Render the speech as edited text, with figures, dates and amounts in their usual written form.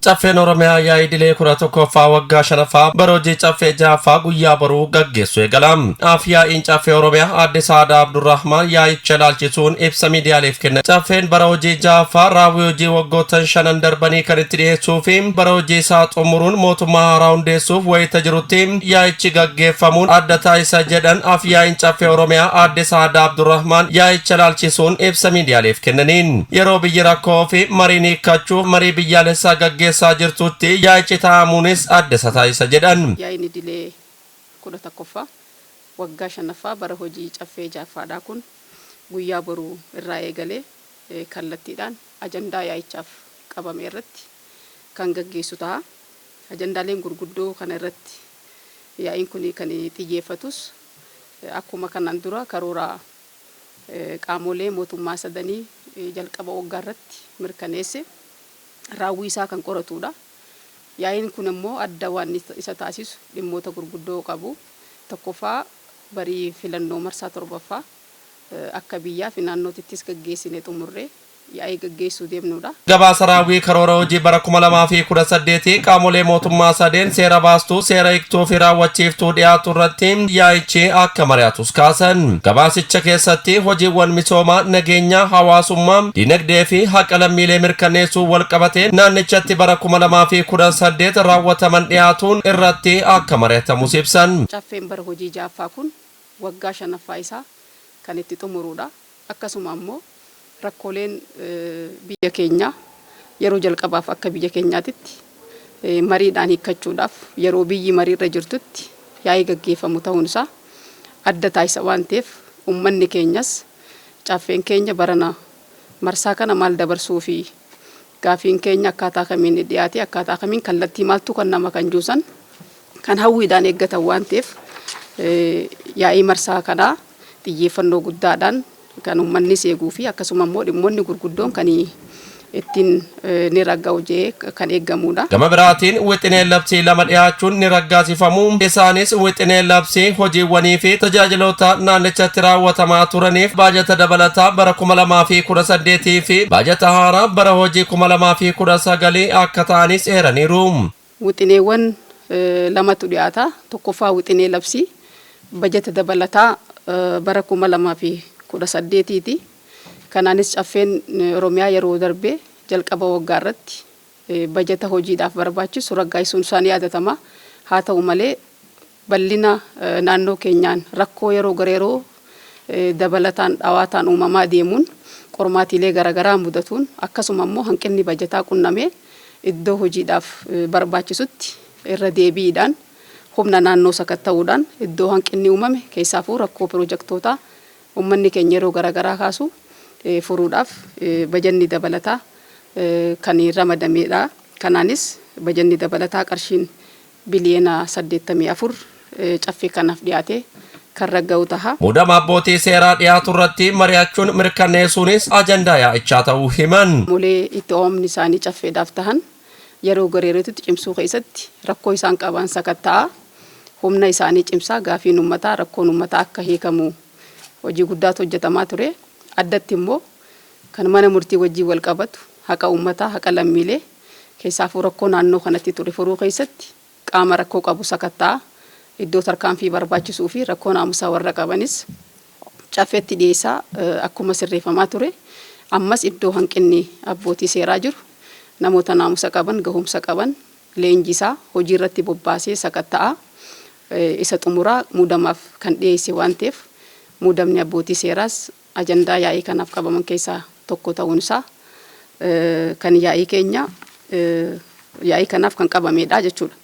Caffeen Oromiyaa yaa'ii idilee 11ffaa waggaa 5ffaa barojii caffee 6ffaa guyyaa boruu gaggeessu eegala. Yaa'iin caffee Oromiyaa Aadde Saadaa Abdurrahmaan yaa'icha ilaalchisuun ibsa miidiyaaleef kenna. Caffeen bara hojii 6ffaa raawwii hojii waggoottan 5 darbanii kan itti dhiyeessuu fi bara hojii isaa xumuruun mootummaa haaraa hundeessuuf wayita jirutti yaa'ichi gaggeeffamuun adda taasisa jedhan yaa'iin caffee Oromiyaa Aadde Saadaa Abdurrahmaan yaa'icha ilaalchisuun ibsa miidiyaaleef kennaniin yeroo biyyi rakkoo fi mariin hiikkachuuf marii biyyaalessaa gaggeessaa jirtutti yaa'ichi taa'amuunis adda taasisa jedhan. Yaa'iin idilee 11ffaa waggaa 5ffaa bara hojii caffee 6ffaadhaa kun guyyaa boruu irraa eegalee kallattiidhaan ajandaa yaa'ichaaf qabame irratti kan gaggeessu ta'a. Ajandaaleen gurguddoo kana irratti yaa'iin kun kan xiyyeeffatus akkuma kanaan dura karoora qaamolee mootummaa sadanii jalqaba waggaa irratti mirkaneesse raawwii isaa kan qoratudha. Yaa'iin kun immoo adda waan isa taasisu dhimmoota gurguddoo qabu. Tokkoffaa barii filannoo marsaa 7ffaa akka biyyaa fi naannootittis gaggeessine xumurree yaa'ii gaggeessuu deemnudha. Gabaasa raawwii karoora hojii bara 2018 qaamolee mootummaa sadeen seera baastuu, seera hiiktuu fi raawwachiiftuu dhiyaatu irratti yaa'ichi akka mari'atus kaasan. Gabaasicha keessatti hojiiwwan misoomaa, nageenyaa, hawaasummaa, dinagdee fi haqa lammiilee mirkaneessuu wal qabatee naannichatti bara 2018 raawwataman dhiyaatuun irratti akka mari'atamus ibsan. Caffeen bara hojii 6ffaa kun waggaa 5ffaa isaa kan itti xumurudha. Akkasuma immoo rakkooleen biyya keenya yeroo jalqabaaf akka biyya keenyaatitti mariidhaan hiikkachuudhaaf yeroo biyyi mariirra jirtutti yaa'ii gaggeeffamu ta'uun isaa adda taasisa waan ta'eef uummanni keenyas caffeen keenya barana marsaa kana maal dabarsuu fi gaafiin keenya akkaataa kamiin dhiyaate akkaataa kamiin kallattii maaltu kan nama kan juusan kan hawwiidhaan eeggatan waan ta'eef yaa'ii marsaa kanaa xiyyeeffannoo guddaadhaan kan uummanni seeguu fi akkasuma immoo dhimmoonni gurguddoon kan ittiin ni ragga'u jee kan eeggamudha. Gama biraatiin wixineen labsii lama dhiyaachuun ni raggaasifamu. Isaanis wixineen labsii hojiiwwanii fi tajaajiloota naannichatti raawwatamaa turaniif baajata dabalataa bara 2018 fi baajata haaraa bara hojii 2019 akka ta'anis eeraniiru. Wixineewwan lamatu dhiyaata. Tokkoffaa wixinee labsii baajata dabalataa bara 2018ti. Kanaanis caffeen Oromiyaa yeroo darbee jalqaba waggaa irratti baajata hojiidhaaf barbaachisu raggaasisuun isaanii yaadatama. Haa ta'u malee bal'ina naannoo keenyaan rakkoo yeroo gara yeroo dabalataan dhawaataan uumamaa deemuun qormaatiilee garaagaraa mudatuun akkasuma immoo hanqinni baajataa qunnamee iddoo hojiidhaaf barbaachisutti irra deebiidhaan humna naannoo sakatta'uudhaan iddoo hanqinni uumame keessaafuu rakkoo piroojektootaa uummanni keenya yeroo garaagaraa kaasu furuudhaaf baajanni dabalataa kan ramadameedha. Kanaanis baajanni dabalataa qarshiin biliyeena 84 caffee kanaaf dhiyaate kan ragga'u taha. Muudama abbootii seeraa dhiyaatu irratti mari'achuun mirkaneessuunis ajandaa yaa'ichaa ta'uu himan. Molee itti oomni isaanii caffeedhaaf tahan yeroo gareerootti cimsuu keessatti rakkoo isaan qaban sakatta'a. Humna isaanii cimsaa gaafiin uummataa rakkoon uummataa akka hiikamu hojii guddaatu hojjetamaa ture. Addatti immoo kan mana murtii wajjin wal qabatu haqa uummataa haqa lammiilee keessaafuu rakkoo naannoo kanatti ture furuu keessatti qaama rakkoo qabu sakatta'a. Iddoo tarkaanfii barbaachisuu fi rakkoo naamusaa warra qabanis caffeetti dhiyeessaa akkuma sirreeffamaa ture. Ammas iddoo hanqinni abbootii seeraa jiru namoota naamusa qaban gahumsa qaban leenjisaa hojii irratti bobbaasee sakatta'a. Isa xumuraa muudamaaf kan dhiyeesse waan ta'eef muudamni abbootii seeraas ajandaa yaa'ii kanaaf qabaman keessaa tokko ta'uun isaa kan yaa'ii keenya yaa'ii kanaaf kan qabameedha jechuudha.